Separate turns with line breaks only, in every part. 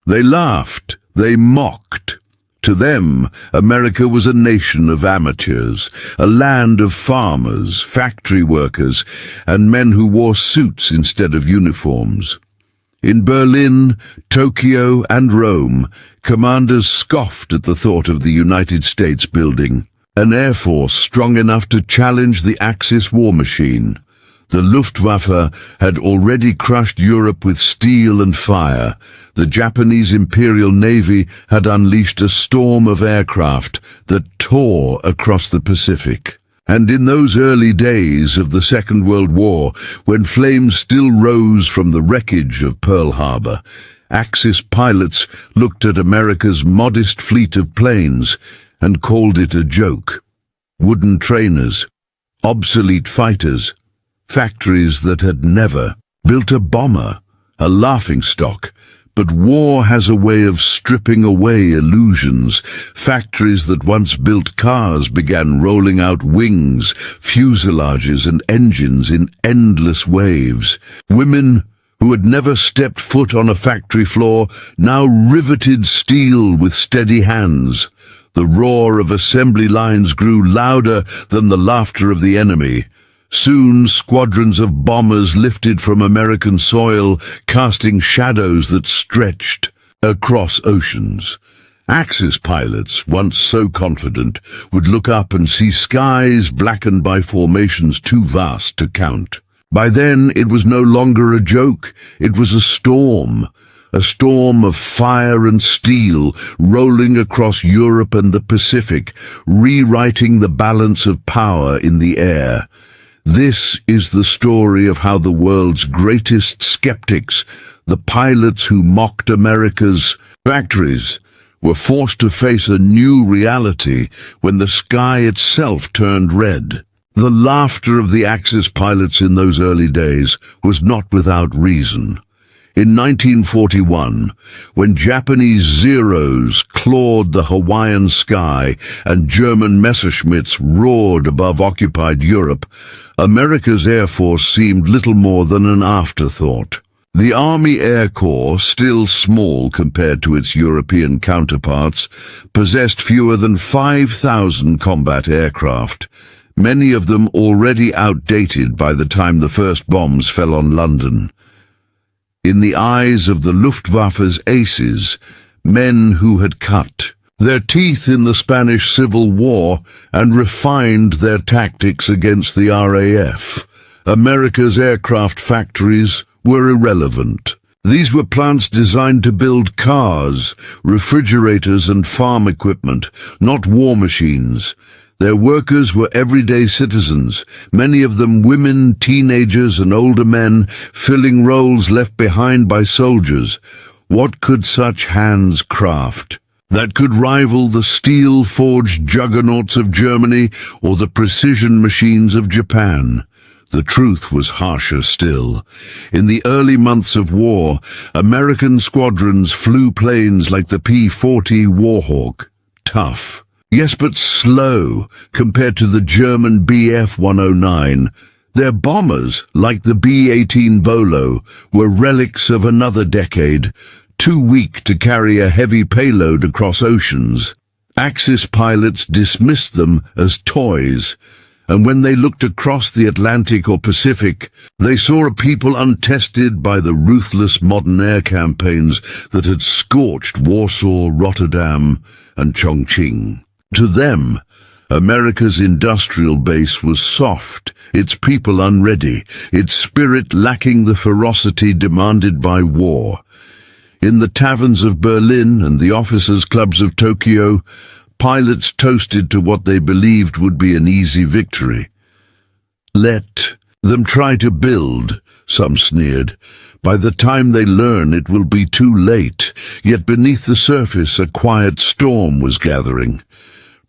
They laughed, they mocked. To them, America was a nation of amateurs, a land of farmers, factory workers, and men who wore suits instead of uniforms. In Berlin, Tokyo, and Rome, commanders scoffed at the thought of the United States building an air force strong enough to challenge the Axis war machine. The Luftwaffe had already crushed Europe with steel and fire. The Japanese Imperial Navy had unleashed a storm of aircraft that tore across the Pacific. And in those early days of the Second World War, when flames still rose from the wreckage of Pearl Harbor, Axis pilots looked at America's modest fleet of planes and called it a joke. Wooden trainers, obsolete fighters, factories that had never built a bomber, a laughingstock. But war has a way of stripping away illusions. Factories that once built cars began rolling out wings, fuselages and engines in endless waves. Women who had never stepped foot on a factory floor now riveted steel with steady hands. The roar of assembly lines grew louder than the laughter of the enemy. Soon squadrons of bombers lifted from American soil, casting shadows that stretched across oceans. Axis pilots, once so confident, would look up and see skies blackened by formations too vast to count. By then it was no longer a joke, it was a storm of fire and steel rolling across Europe and the Pacific, rewriting the balance of power in the air. This is the story of how the world's greatest skeptics, the pilots who mocked America's factories, were forced to face a new reality when the sky itself turned red. The laughter of the Axis pilots in those early days was not without reason. In 1941, when Japanese Zeros clawed the Hawaiian sky and German Messerschmitts roared above occupied Europe, America's Air Force seemed little more than an afterthought. The Army Air Corps, still small compared to its European counterparts, possessed fewer than 5,000 combat aircraft, many of them already outdated by the time the first bombs fell on London. In the eyes of the Luftwaffe's aces, men who had cut their teeth in the Spanish Civil War and refined their tactics against the RAF, America's aircraft factories were irrelevant. These were plants designed to build cars, refrigerators and farm equipment, not war machines. Their workers were everyday citizens, many of them women, teenagers and older men, filling roles left behind by soldiers. What could such hands craft that could rival the steel-forged juggernauts of Germany or the precision machines of Japan? The truth was harsher still. In the early months of war, American squadrons flew planes like the P-40 Warhawk. Tough. Yes, but slow compared to the German Bf-109. Their bombers, like the B-18 Bolo, were relics of another decade, too weak to carry a heavy payload across oceans. Axis pilots dismissed them as toys, and when they looked across the Atlantic or Pacific, they saw a people untested by the ruthless modern air campaigns that had scorched Warsaw, Rotterdam, and Chongqing. To them, America's industrial base was soft, its people unready, its spirit lacking the ferocity demanded by war. In the taverns of Berlin and the officers' clubs of Tokyo, pilots toasted to what they believed would be an easy victory. Let them try to build, some sneered. By the time they learn, it will be too late. Yet beneath the surface, a quiet storm was gathering.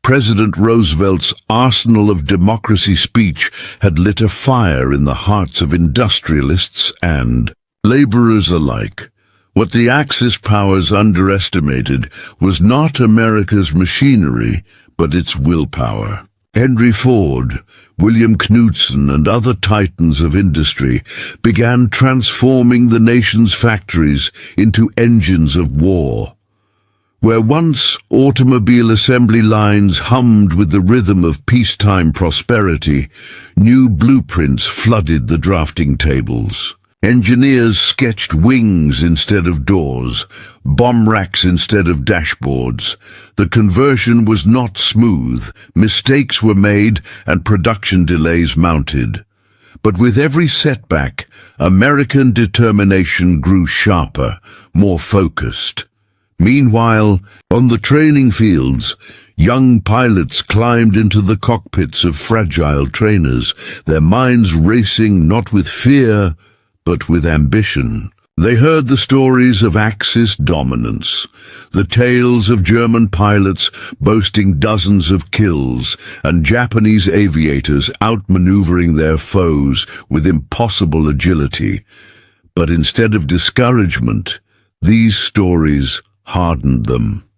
President Roosevelt's arsenal of democracy speech had lit a fire in the hearts of industrialists and laborers alike. What the Axis powers underestimated was not America's machinery, but its willpower. Henry Ford, William Knudsen, and other titans of industry began transforming the nation's factories into engines of war. Where once automobile assembly lines hummed with the rhythm of peacetime prosperity, new blueprints flooded the drafting tables. Engineers sketched wings instead of doors, bomb racks instead of dashboards. The conversion was not smooth, mistakes were made, and production delays mounted. But with every setback, American determination grew sharper, more focused. Meanwhile, on the training fields, young pilots climbed into the cockpits of fragile trainers, their minds racing not with fear, but with ambition. They heard the stories of Axis dominance, the tales of German pilots boasting dozens of kills, and Japanese aviators outmaneuvering their foes with impossible agility. But instead of discouragement, these stories hardened them.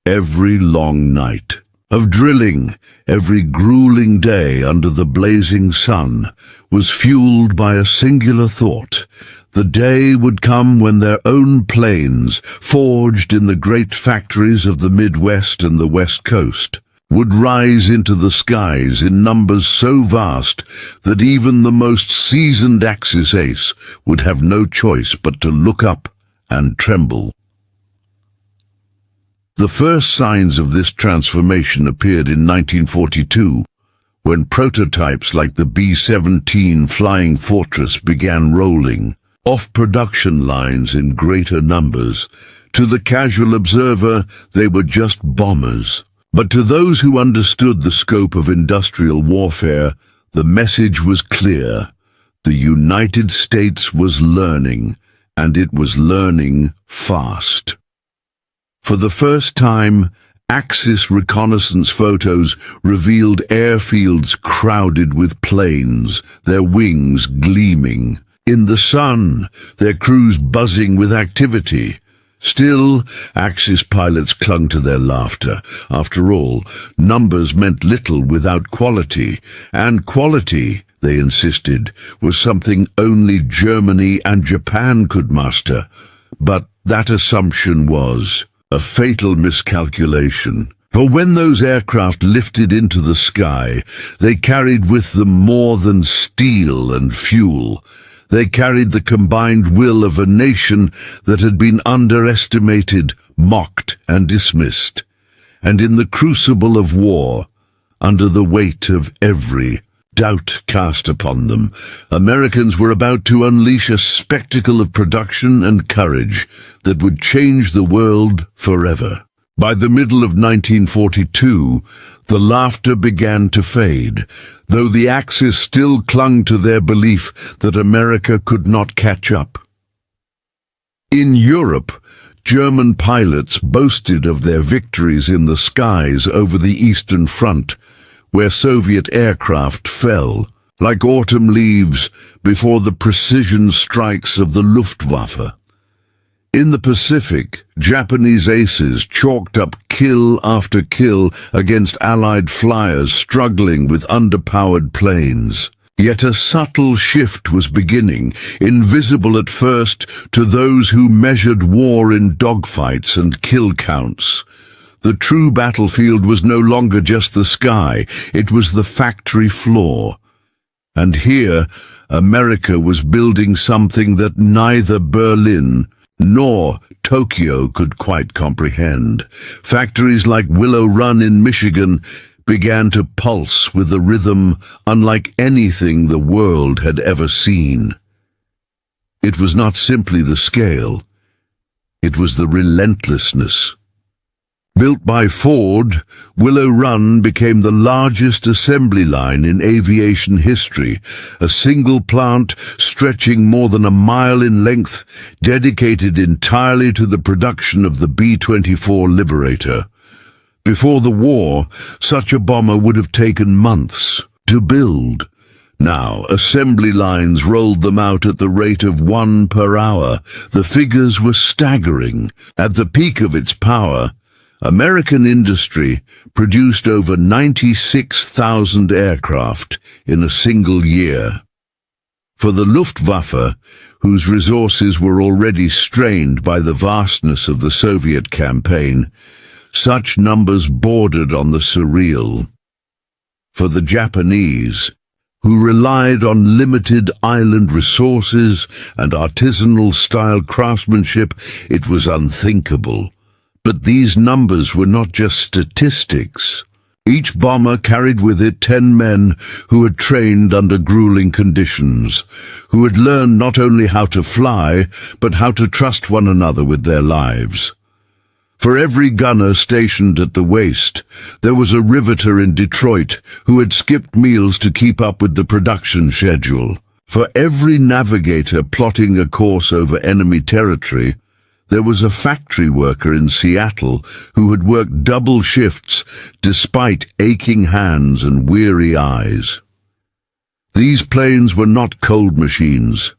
Every long night of drilling, every grueling day under the blazing sun, was fueled by a singular thought. The day would come when their own planes, forged in the great factories of the Midwest and the West Coast, would rise into the skies in numbers so vast that even the most seasoned Axis ace would have no choice but to look up and tremble. The first signs of this transformation appeared in 1942, when prototypes like the B-17 Flying Fortress began rolling off production lines in greater numbers. To the casual observer, they were just bombers. But to those who understood the scope of industrial warfare, the message was clear. The United States was learning, and it was learning fast. For the first time, Axis reconnaissance photos revealed airfields crowded with planes, their wings gleaming. In the sun, their crews buzzing with activity. Still, Axis pilots clung to their laughter. After all, numbers meant little without quality, and quality, they insisted, was something only Germany and Japan could master. But that assumption was a fatal miscalculation. For when those aircraft lifted into the sky, they carried with them more than steel and fuel. They carried the combined will of a nation that had been underestimated, mocked, and dismissed. And in the crucible of war, under the weight of every doubt cast upon them, Americans were about to unleash a spectacle of production and courage that would change the world forever. By the middle of 1942, the laughter began to fade, though the Axis still clung to their belief that America could not catch up. In Europe, German pilots boasted of their victories in the skies over the Eastern Front, where Soviet aircraft fell, like autumn leaves before the precision strikes of the Luftwaffe. In the Pacific, Japanese aces chalked up kill after kill against Allied flyers struggling with underpowered planes. Yet a subtle shift was beginning, invisible at first to those who measured war in dogfights and kill counts. The true battlefield was no longer just the sky, it was the factory floor. And here, America was building something that neither Berlin nor Tokyo could quite comprehend. Factories like Willow Run in Michigan began to pulse with a rhythm unlike anything the world had ever seen. It was not simply the scale, it was the relentlessness. Built by Ford, Willow Run became the largest assembly line in aviation history, a single plant stretching more than a mile in length, dedicated entirely to the production of the B-24 Liberator. Before the war, such a bomber would have taken months to build. Now, assembly lines rolled them out at the rate of 1 per hour. The figures were staggering. At the peak of its power, American industry produced over 96,000 aircraft in a single year. For the Luftwaffe, whose resources were already strained by the vastness of the Soviet campaign, such numbers bordered on the surreal. For the Japanese, who relied on limited island resources and artisanal-style craftsmanship, it was unthinkable. But these numbers were not just statistics. Each bomber carried with it 10 men who had trained under grueling conditions, who had learned not only how to fly, but how to trust one another with their lives. For every gunner stationed at the waist, there was a riveter in Detroit who had skipped meals to keep up with the production schedule. For every navigator plotting a course over enemy territory, there was a factory worker in Seattle who had worked double shifts despite aching hands and weary eyes. These planes were not cold machines.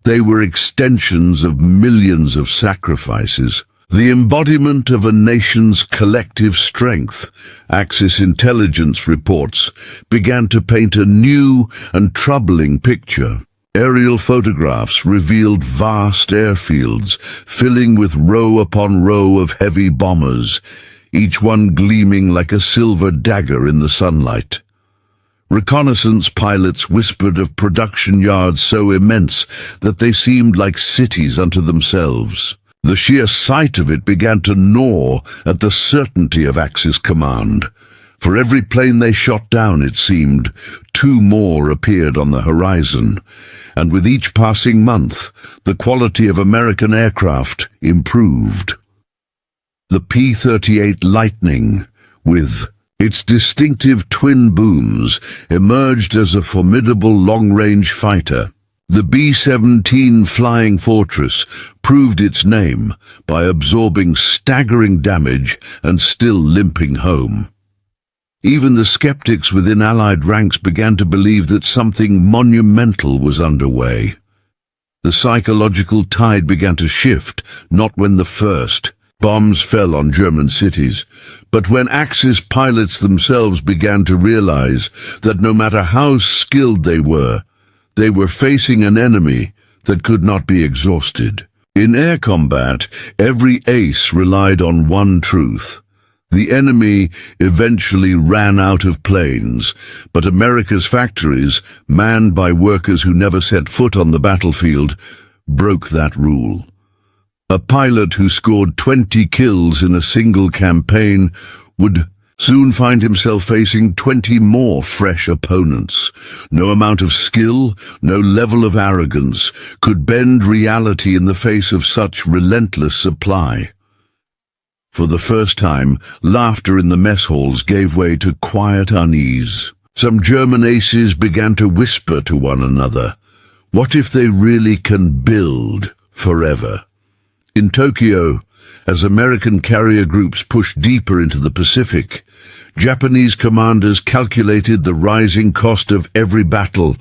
They were extensions of millions of sacrifices, the embodiment of a nation's collective strength. Axis intelligence reports began to paint a new and troubling picture. Aerial photographs revealed vast airfields, filling with row upon row of heavy bombers, each one gleaming like a silver dagger in the sunlight. Reconnaissance pilots whispered of production yards so immense that they seemed like cities unto themselves. The sheer sight of it began to gnaw at the certainty of Axis command. For every plane they shot down, it seemed, 2 more appeared on the horizon, and with each passing month, the quality of American aircraft improved. The P-38 Lightning, with its distinctive twin booms, emerged as a formidable long-range fighter. The B-17 Flying Fortress proved its name by absorbing staggering damage and still limping home. Even the skeptics within Allied ranks began to believe that something monumental was underway. The psychological tide began to shift, not when the first bombs fell on German cities, but when Axis pilots themselves began to realize that no matter how skilled they were facing an enemy that could not be exhausted. In air combat, every ace relied on one truth. The enemy eventually ran out of planes, but America's factories, manned by workers who never set foot on the battlefield, broke that rule. A pilot who scored 20 kills in a single campaign would soon find himself facing 20 more fresh opponents. No amount of skill, no level of arrogance could bend reality in the face of such relentless supply. For the first time, laughter in the mess halls gave way to quiet unease. Some German aces began to whisper to one another, "What if they really can build forever?" In Tokyo, as American carrier groups pushed deeper into the Pacific, Japanese commanders calculated the rising cost of every battle,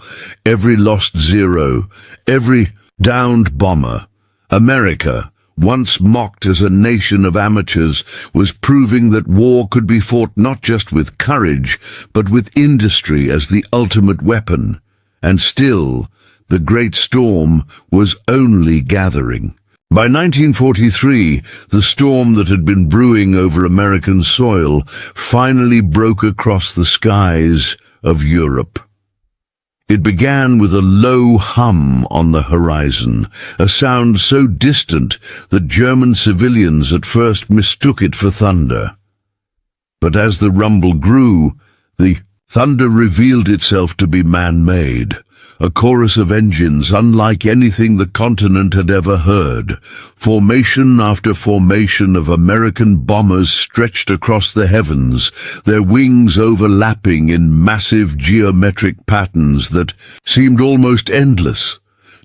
every lost Zero, every downed bomber. America, once mocked as a nation of amateurs, was proving that war could be fought not just with courage, but with industry as the ultimate weapon. And still, the great storm was only gathering. By 1943, the storm that had been brewing over American soil finally broke across the skies of Europe. It began with a low hum on the horizon, a sound so distant that German civilians at first mistook it for thunder. But as the rumble grew, the thunder revealed itself to be man-made, a chorus of engines unlike anything the continent had ever heard. Formation after formation of American bombers stretched across the heavens, their wings overlapping in massive geometric patterns that seemed almost endless.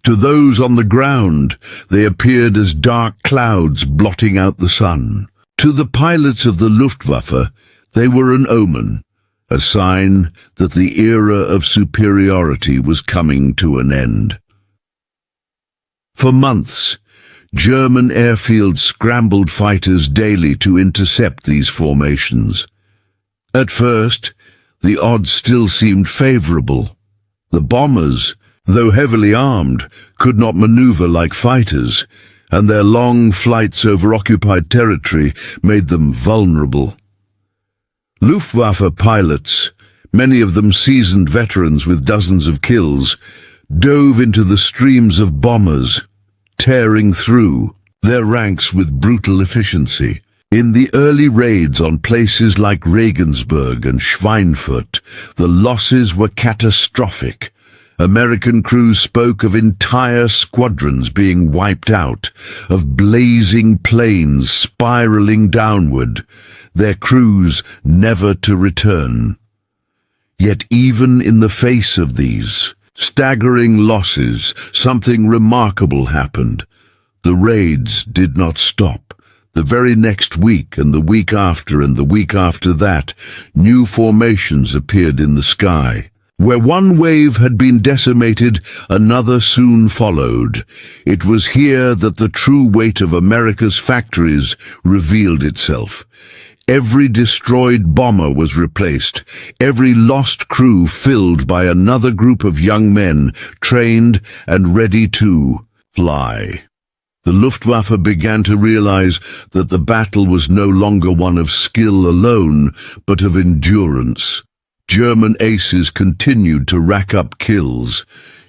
To those on the ground, they appeared as dark clouds blotting out the sun. To the pilots of the Luftwaffe, they were an omen, a sign that the era of superiority was coming to an end. For months, German airfields scrambled fighters daily to intercept these formations. At first, the odds still seemed favorable. The bombers, though heavily armed, could not maneuver like fighters, and their long flights over occupied territory made them vulnerable. Luftwaffe pilots, many of them seasoned veterans with dozens of kills, dove into the streams of bombers, tearing through their ranks with brutal efficiency. In the early raids on places like Regensburg and Schweinfurt, the losses were catastrophic. American crews spoke of entire squadrons being wiped out, of blazing planes spiraling downward, their crews never to return. Yet even in the face of these staggering losses, something remarkable happened. The raids did not stop. The very next week and the week after and the week after that, new formations appeared in the sky. Where one wave had been decimated, another soon followed. It was here that the true weight of America's factories revealed itself. Every destroyed bomber was replaced, every lost crew filled by another group of young men, trained and ready to fly. The Luftwaffe began to realize that the battle was no longer one of skill alone, but of endurance. German aces continued to rack up kills,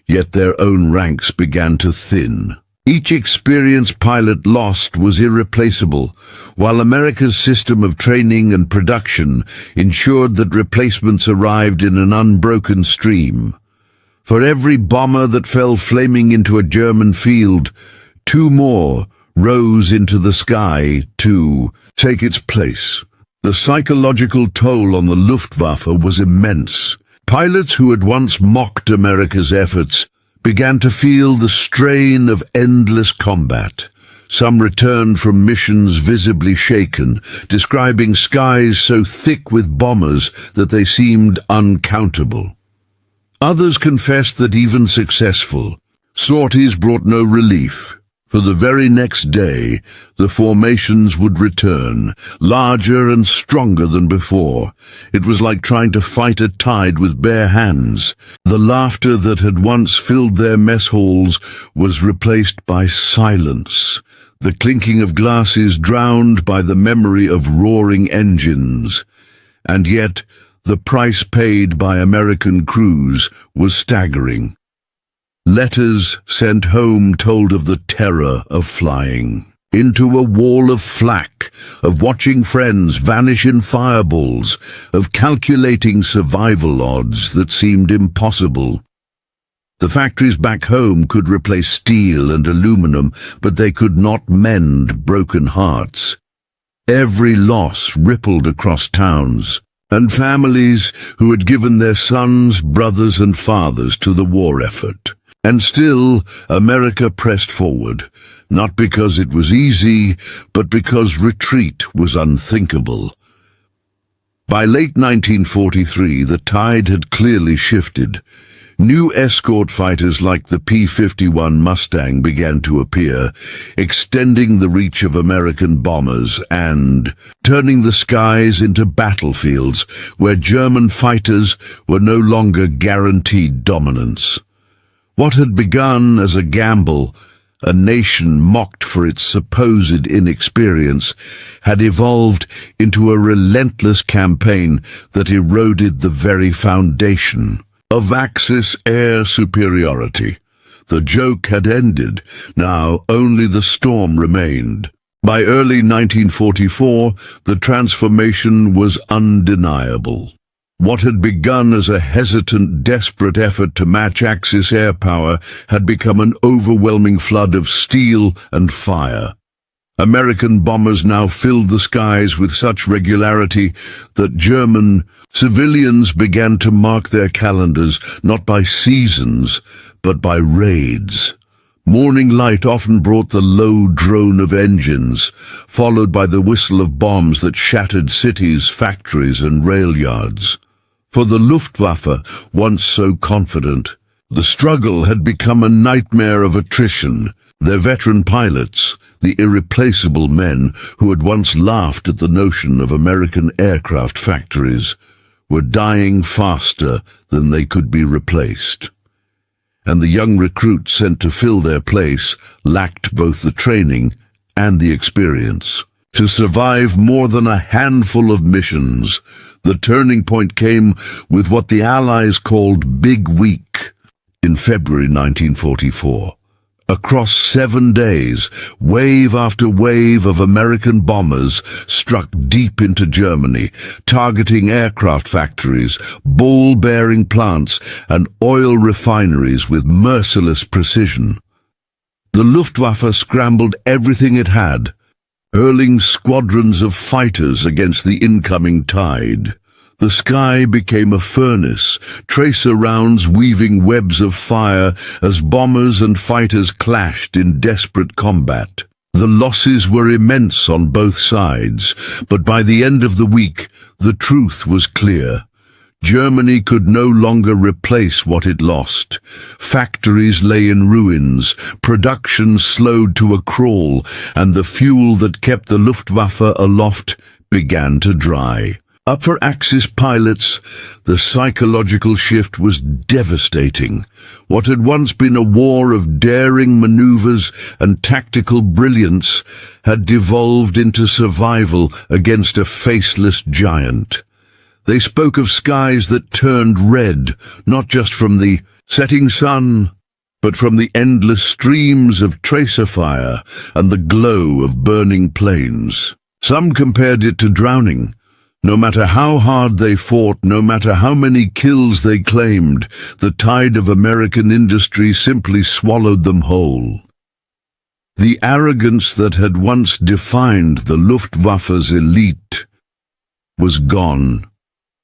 yet their own ranks began to thin. Each experienced pilot lost was irreplaceable, while America's system of training and production ensured that replacements arrived in an unbroken stream. For every bomber that fell flaming into a German field, 2 more rose into the sky to take its place. The psychological toll on the Luftwaffe was immense. Pilots who had once mocked America's efforts began to feel the strain of endless combat. Some returned from missions visibly shaken, describing skies so thick with bombers that they seemed uncountable. Others confessed that even successful sorties brought no relief. For the very next day, the formations would return, larger and stronger than before. It was like trying to fight a tide with bare hands. The laughter that had once filled their mess halls was replaced by silence, the clinking of glasses drowned by the memory of roaring engines. And yet, the price paid by American crews was staggering. Letters sent home told of the terror of flying into a wall of flak, of watching friends vanish in fireballs, of calculating survival odds that seemed impossible. The factories back home could replace steel and aluminum, but they could not mend broken hearts. Every loss rippled across towns, and families who had given their sons, brothers and fathers to the war effort. And still, America pressed forward, not because it was easy, but because retreat was unthinkable. By late 1943, the tide had clearly shifted. New escort fighters like the P-51 Mustang began to appear, extending the reach of American bombers and turning the skies into battlefields where German fighters were no longer guaranteed dominance. What had begun as a gamble, a nation mocked for its supposed inexperience, had evolved into a relentless campaign that eroded the very foundation of Axis air superiority. The joke had ended. Now only the storm remained. By early 1944, the transformation was undeniable. What had begun as a hesitant, desperate effort to match Axis air power had become an overwhelming flood of steel and fire. American bombers now filled the skies with such regularity that German civilians began to mark their calendars not by seasons, but by raids. Morning light often brought the low drone of engines, followed by the whistle of bombs that shattered cities, factories and rail yards. For the Luftwaffe, once so confident, the struggle had become a nightmare of attrition. Their veteran pilots, the irreplaceable men who had once laughed at the notion of American aircraft factories, were dying faster than they could be replaced. And the young recruits sent to fill their place lacked both the training and the experience. To survive more than a handful of missions, the turning point came with what the Allies called Big Week in February 1944. Across 7 days, wave after wave of American bombers struck deep into Germany, targeting aircraft factories, ball-bearing plants, and oil refineries with merciless precision. The Luftwaffe scrambled everything it had, hurling squadrons of fighters against the incoming tide. The sky became a furnace, tracer rounds weaving webs of fire as bombers and fighters clashed in desperate combat. The losses were immense on both sides, but by the end of the week, the truth was clear. Germany could no longer replace what it lost. Factories lay in ruins, production slowed to a crawl, and the fuel that kept the Luftwaffe aloft began to dry. Up for Axis pilots, the psychological shift was devastating. What had once been a war of daring maneuvers and tactical brilliance had devolved into survival against a faceless giant. They spoke of skies that turned red, not just from the setting sun, but from the endless streams of tracer fire and the glow of burning planes. Some compared it to drowning. No matter how hard they fought, no matter how many kills they claimed, the tide of American industry simply swallowed them whole. The arrogance that had once defined the Luftwaffe's elite was gone,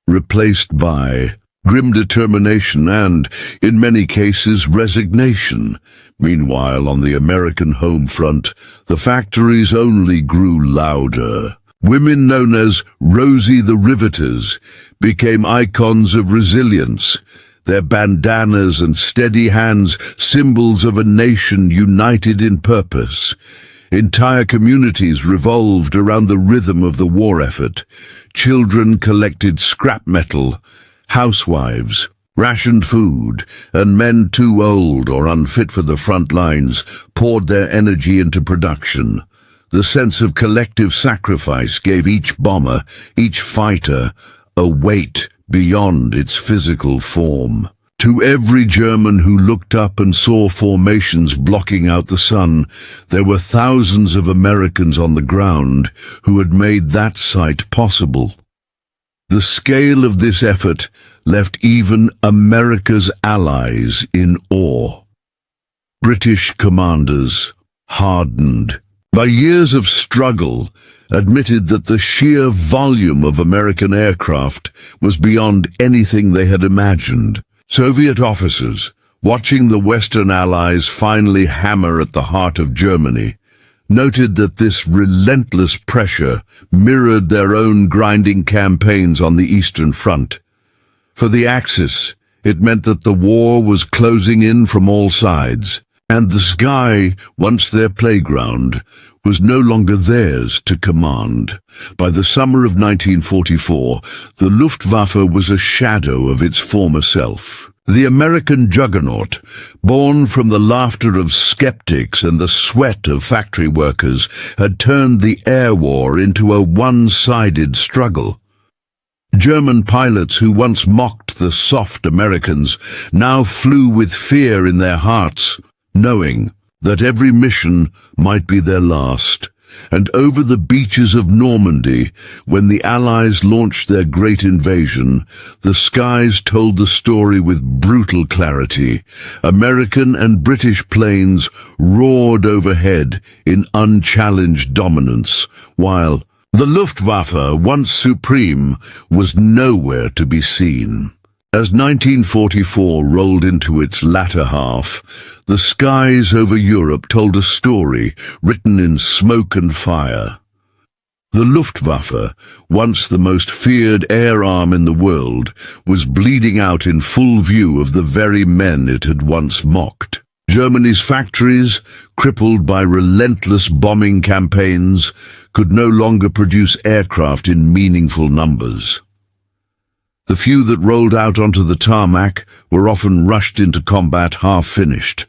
replaced by grim determination and, in many cases, resignation. Meanwhile, on the American home front, the factories only grew louder. Women known as Rosie the Riveters became icons of resilience, their bandanas and steady hands symbols of a nation united in purpose. Entire communities revolved around the rhythm of the war effort. Children collected scrap metal, housewives rationed food, and men too old or unfit for the front lines poured their energy into production. The sense of collective sacrifice gave each bomber, each fighter, a weight beyond its physical form. To every German who looked up and saw formations blocking out the sun, there were thousands of Americans on the ground who had made that sight possible. The scale of this effort left even America's allies in awe. British commanders, hardened by years of struggle, admitted that the sheer volume of American aircraft was beyond anything they had imagined. Soviet officers, watching the Western Allies finally hammer at the heart of Germany, noted that this relentless pressure mirrored their own grinding campaigns on the Eastern Front. For the Axis, it meant that the war was closing in from all sides, and the sky, once their playground, was no longer theirs to command. By the summer of 1944, the Luftwaffe was a shadow of its former self. The American juggernaut, born from the laughter of skeptics and the sweat of factory workers, had turned the air war into a one-sided struggle. German pilots who once mocked the soft Americans now flew with fear in their hearts, knowing that every mission might be their last. And over the beaches of Normandy, when the Allies launched their great invasion, the skies told the story with brutal clarity. American and British planes roared overhead in unchallenged dominance, while the Luftwaffe, once supreme, was nowhere to be seen. As 1944 rolled into its latter half, the skies over Europe told a story written in smoke and fire. The Luftwaffe, once the most feared air arm in the world, was bleeding out in full view of the very men it had once mocked. Germany's factories, crippled by relentless bombing campaigns, could no longer produce aircraft in meaningful numbers. The few that rolled out onto the tarmac were often rushed into combat half-finished,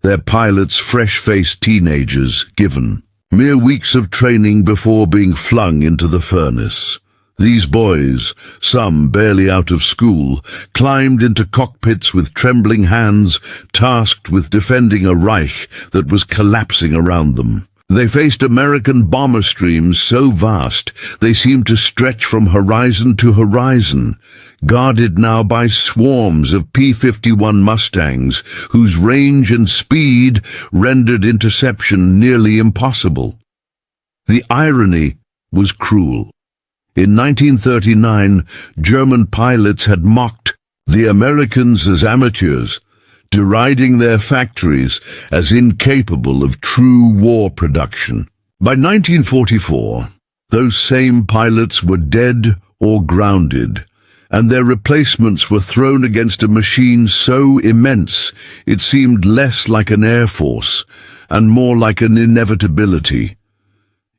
their pilots fresh-faced teenagers given mere weeks of training before being flung into the furnace. These boys, some barely out of school, climbed into cockpits with trembling hands, tasked with defending a Reich that was collapsing around them. They faced American bomber streams so vast they seemed to stretch from horizon to horizon, guarded now by swarms of P-51 Mustangs, whose range and speed rendered interception nearly impossible. The irony was cruel. In 1939, German pilots had mocked the Americans as amateurs, deriding their factories as incapable of true war production. By 1944, those same pilots were dead or grounded, and their replacements were thrown against a machine so immense it seemed less like an air force and more like an inevitability.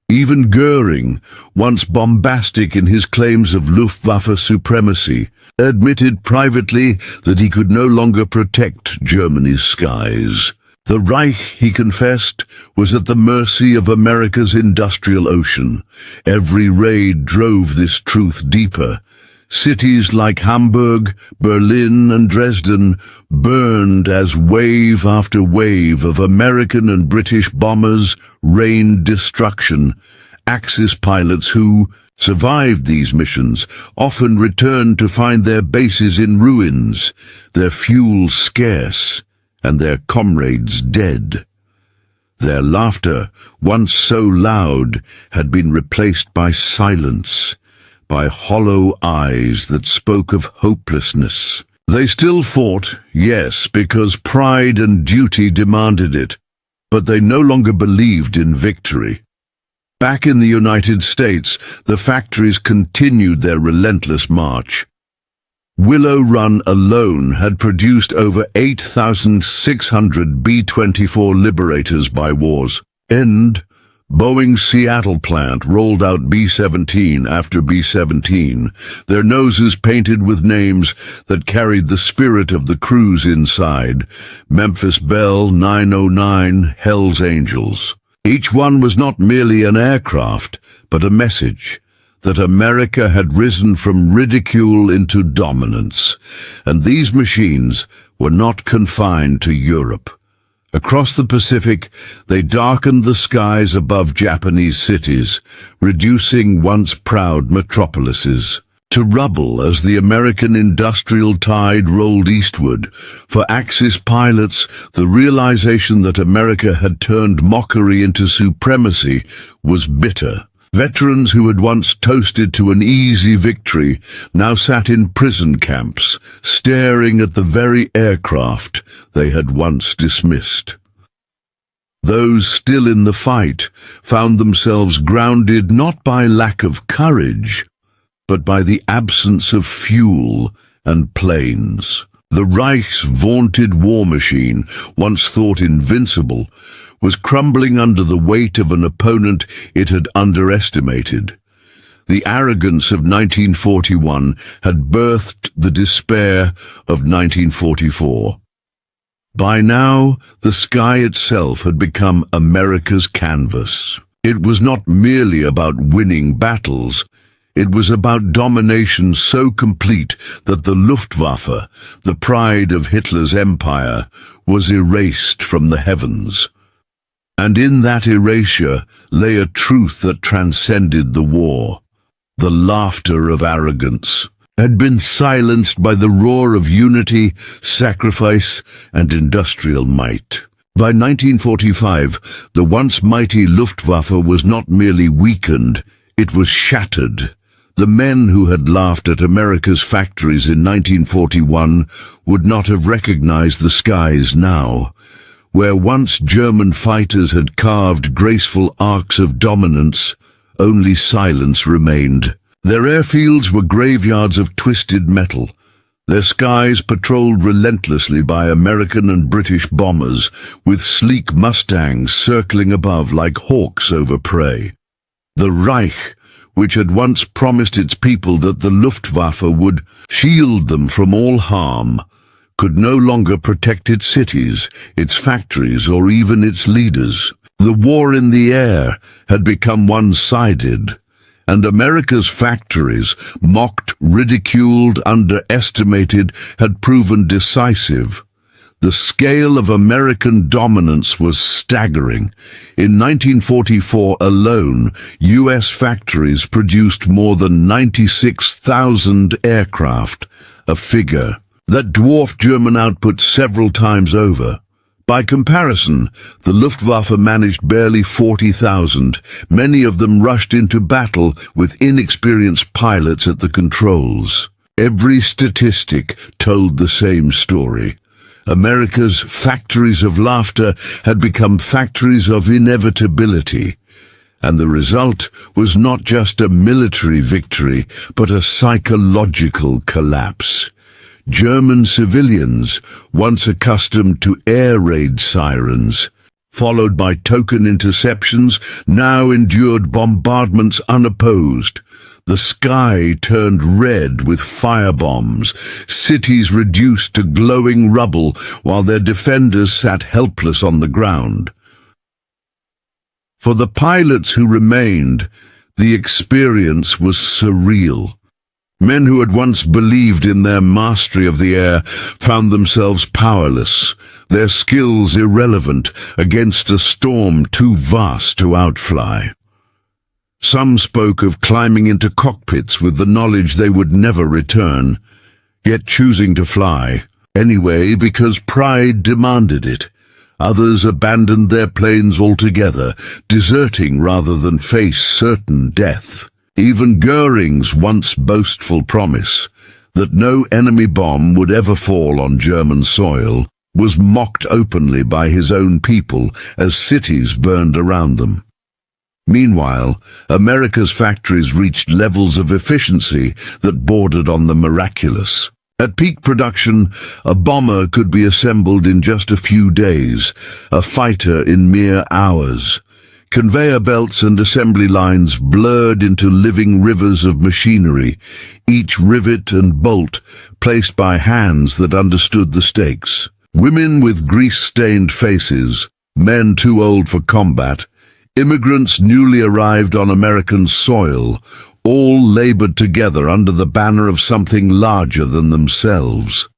Even Goering, once bombastic in his claims of Luftwaffe supremacy, admitted privately that he could no longer protect Germany's skies. The Reich, he confessed, was at the mercy of America's industrial ocean. Every raid drove this truth deeper. Cities like Hamburg, Berlin, and Dresden burned as wave after wave of American and British bombers rained destruction. Axis pilots who survived these missions often returned to find their bases in ruins, their fuel scarce, and their comrades dead. Their laughter, once so loud, had been replaced by silence, by hollow eyes that spoke of hopelessness. They still fought, yes, because pride and duty demanded it, but they no longer believed in victory. Back in the United States, the factories continued their relentless march. Willow Run alone had produced over 8,600 B-24 Liberators by war's end. Boeing's Seattle plant rolled out B-17 after B-17, their noses painted with names that carried the spirit of the crews inside: Memphis Belle, 909, Hell's Angels. Each one was not merely an aircraft, but a message that America had risen from ridicule into dominance, and these machines were not confined to Europe. Across the Pacific, they darkened the skies above Japanese cities, reducing once proud metropolises to rubble as the American industrial tide rolled eastward. For Axis pilots, the realization that America had turned mockery into supremacy was bitter. Veterans who had once toasted to an easy victory now sat in prison camps, staring at the very aircraft they had once dismissed. Those still in the fight found themselves grounded not by lack of courage, but by the absence of fuel and planes. The Reich's vaunted war machine, once thought invincible, was crumbling under the weight of an opponent it had underestimated. The arrogance of 1941 had birthed the despair of 1944. By now, the sky itself had become America's canvas. It was not merely about winning battles. It was about domination so complete that the Luftwaffe, the pride of Hitler's empire, was erased from the heavens. And in that erasure lay a truth that transcended the war. The laughter of arrogance had been silenced by the roar of unity, sacrifice, and industrial might. By 1945, the once mighty Luftwaffe was not merely weakened, it was shattered. The men who had laughed at America's factories in 1941 would not have recognized the skies now. Where once German fighters had carved graceful arcs of dominance, only silence remained. Their airfields were graveyards of twisted metal, Their skies patrolled relentlessly by American and British bombers, with sleek Mustangs circling above like hawks over prey. The Reich, which had once promised its people that the Luftwaffe would shield them from all harm, could no longer protect its cities, its factories, or even its leaders. The war in the air had become one-sided, and America's factories, mocked, ridiculed, underestimated, had proven decisive. The scale of American dominance was staggering. In 1944 alone, U.S. factories produced more than 96,000 aircraft, a figure that dwarfed German output several times over. By comparison, the Luftwaffe managed barely 40,000. Many of them rushed into battle with inexperienced pilots at the controls. Every statistic told the same story. America's factories of laughter had become factories of inevitability, and the result was not just a military victory, but a psychological collapse. German civilians, once accustomed to air raid sirens, followed by token interceptions, now endured bombardments unopposed. The sky turned red with firebombs, cities reduced to glowing rubble, while their defenders sat helpless on the ground. For the pilots who remained, the experience was surreal. Men who had once believed in their mastery of the air found themselves powerless, their skills irrelevant against a storm too vast to outfly. Some spoke of climbing into cockpits with the knowledge they would never return, yet choosing to fly anyway because pride demanded it. Others abandoned their planes altogether, deserting rather than face certain death. Even Goering's once boastful promise that no enemy bomb would ever fall on German soil was mocked openly by his own people as cities burned around them. Meanwhile, America's factories reached levels of efficiency that bordered on the miraculous. At peak production, a bomber could be assembled in just a few days, a fighter in mere hours. Conveyor belts and assembly lines blurred into living rivers of machinery, each rivet and bolt placed by hands that understood the stakes. Women with grease-stained faces, men too old for combat, immigrants newly arrived on American soil, all labored together under the banner of something larger than themselves.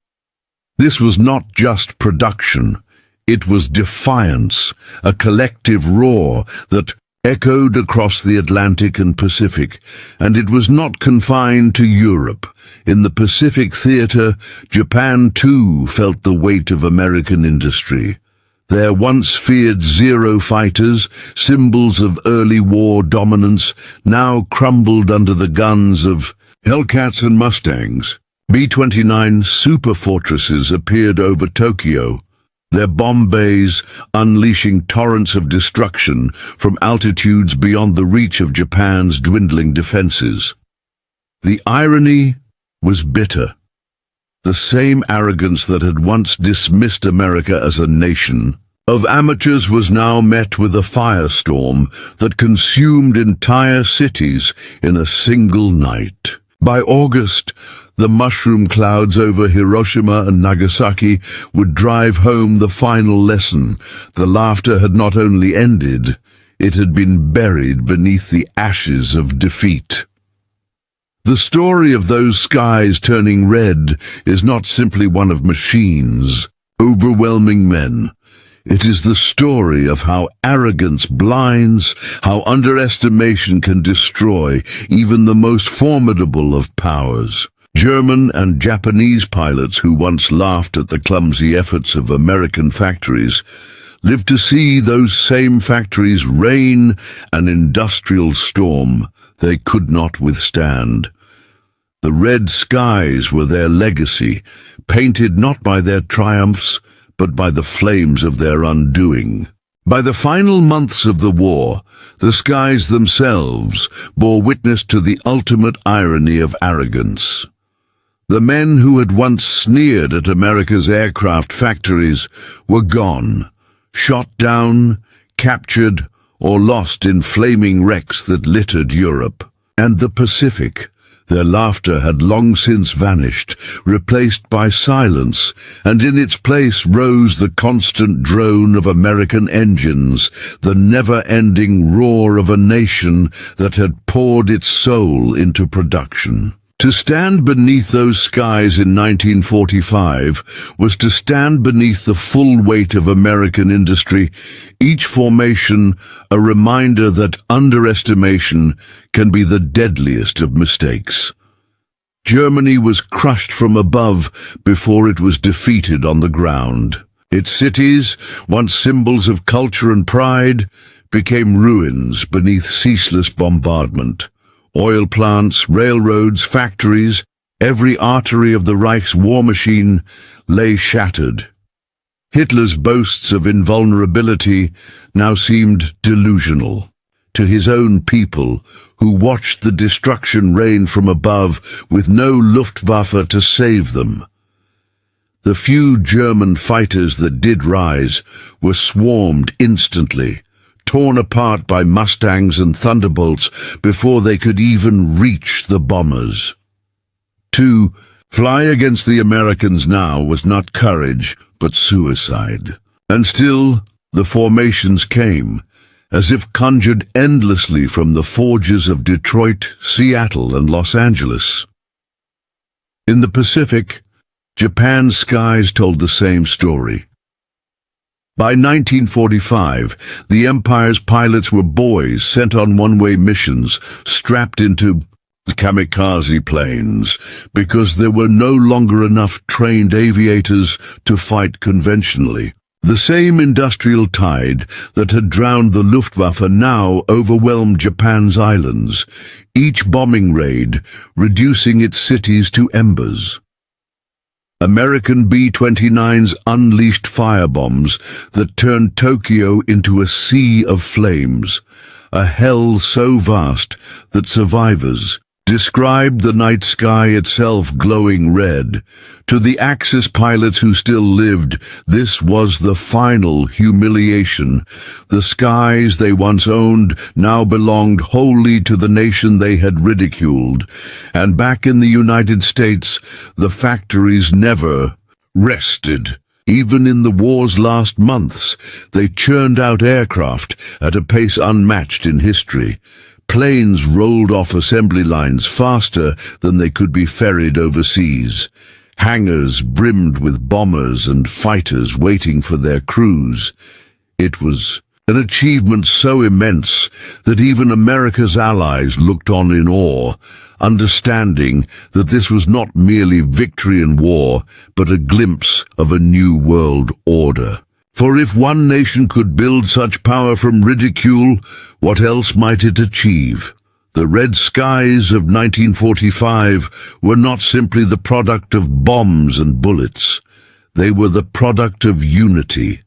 This was not just production. It was defiance, a collective roar that echoed across the Atlantic and Pacific, and it was not confined to Europe. In the Pacific theater, Japan too felt the weight of American industry. Their once feared Zero fighters, symbols of early war dominance, now crumbled under the guns of Hellcats and Mustangs. B-29 superfortresses appeared over Tokyo, their bomb bays unleashing torrents of destruction from altitudes beyond the reach of Japan's dwindling defenses. The irony was bitter. The same arrogance that had once dismissed America as a nation of amateurs was now met with a firestorm that consumed entire cities in a single night. By August, the mushroom clouds over Hiroshima and Nagasaki would drive home the final lesson. The laughter had not only ended, it had been buried beneath the ashes of defeat. The story of those skies turning red is not simply one of machines, overwhelming men. It is the story of how arrogance blinds, how underestimation can destroy even the most formidable of powers. German and Japanese pilots who once laughed at the clumsy efforts of American factories lived to see those same factories rain an industrial storm they could not withstand. The red skies were their legacy, painted not by their triumphs, but by the flames of their undoing. By the final months of the war, the skies themselves bore witness to the ultimate irony of arrogance. The men who had once sneered at America's aircraft factories were gone, shot down, captured, or lost in flaming wrecks that littered Europe. And the Pacific, their laughter had long since vanished, replaced by silence, and in its place rose the constant drone of American engines, the never-ending roar of a nation that had poured its soul into production. To stand beneath those skies in 1945 was to stand beneath the full weight of American industry, each formation a reminder that underestimation can be the deadliest of mistakes. Germany was crushed from above before it was defeated on the ground. Its cities, once symbols of culture and pride, became ruins beneath ceaseless bombardment. Oil plants, railroads, factories, every artery of the Reich's war machine lay shattered. Hitler's boasts of invulnerability now seemed delusional to his own people, who watched the destruction rain from above with no Luftwaffe to save them. The few German fighters that did rise were swarmed instantly, torn apart by Mustangs and Thunderbolts before they could even reach the bombers. To fly against the Americans now was not courage, but suicide. And still, the formations came, as if conjured endlessly from the forges of Detroit, Seattle, and Los Angeles. In the Pacific, Japan's skies told the same story. By 1945, the Empire's pilots were boys sent on one-way missions, strapped into kamikaze planes, because there were no longer enough trained aviators to fight conventionally. The same industrial tide that had drowned the Luftwaffe now overwhelmed Japan's islands, each bombing raid reducing its cities to embers. American B-29s unleashed firebombs that turned Tokyo into a sea of flames, a hell so vast that survivors described the night sky itself glowing red. To the Axis pilots who still lived, this was the final humiliation. The skies they once owned now belonged wholly to the nation they had ridiculed. And back in the United States, the factories never rested. Even in the war's last months, they churned out aircraft at a pace unmatched in history. Planes rolled off assembly lines faster than they could be ferried overseas. Hangars brimmed with bombers and fighters waiting for their crews. It was an achievement so immense that even America's allies looked on in awe, understanding that this was not merely victory in war, but a glimpse of a new world order. For if one nation could build such power from ridicule, what else might it achieve? The red skies of 1945 were not simply the product of bombs and bullets. They were the product of unity.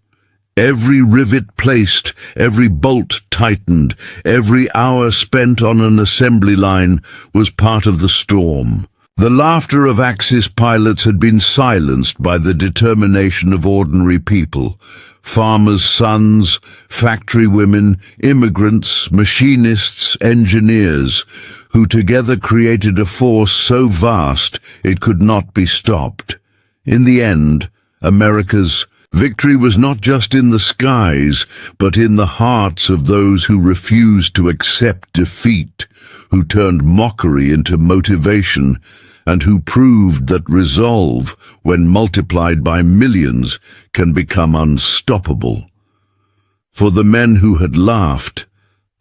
Every rivet placed, every bolt tightened, every hour spent on an assembly line was part of the storm. The laughter of Axis pilots had been silenced by the determination of ordinary people. Farmers' sons, factory women, immigrants, machinists, engineers, who together created a force so vast it could not be stopped. In the end, America's victory was not just in the skies, but in the hearts of those who refused to accept defeat, who turned mockery into motivation, and who proved that resolve, when multiplied by millions, can become unstoppable. For the men who had laughed,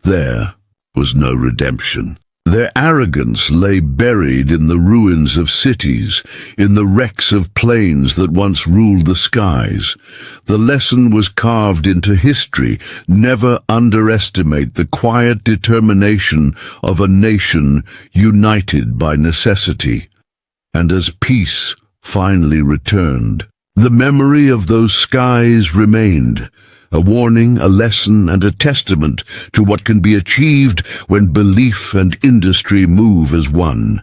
there was no redemption. Their arrogance lay buried in the ruins of cities, in the wrecks of planes that once ruled the skies. The lesson was carved into history: never underestimate the quiet determination of a nation united by necessity. And as peace finally returned, the memory of those skies remained, a warning, a lesson, and a testament to what can be achieved when belief and industry move as one.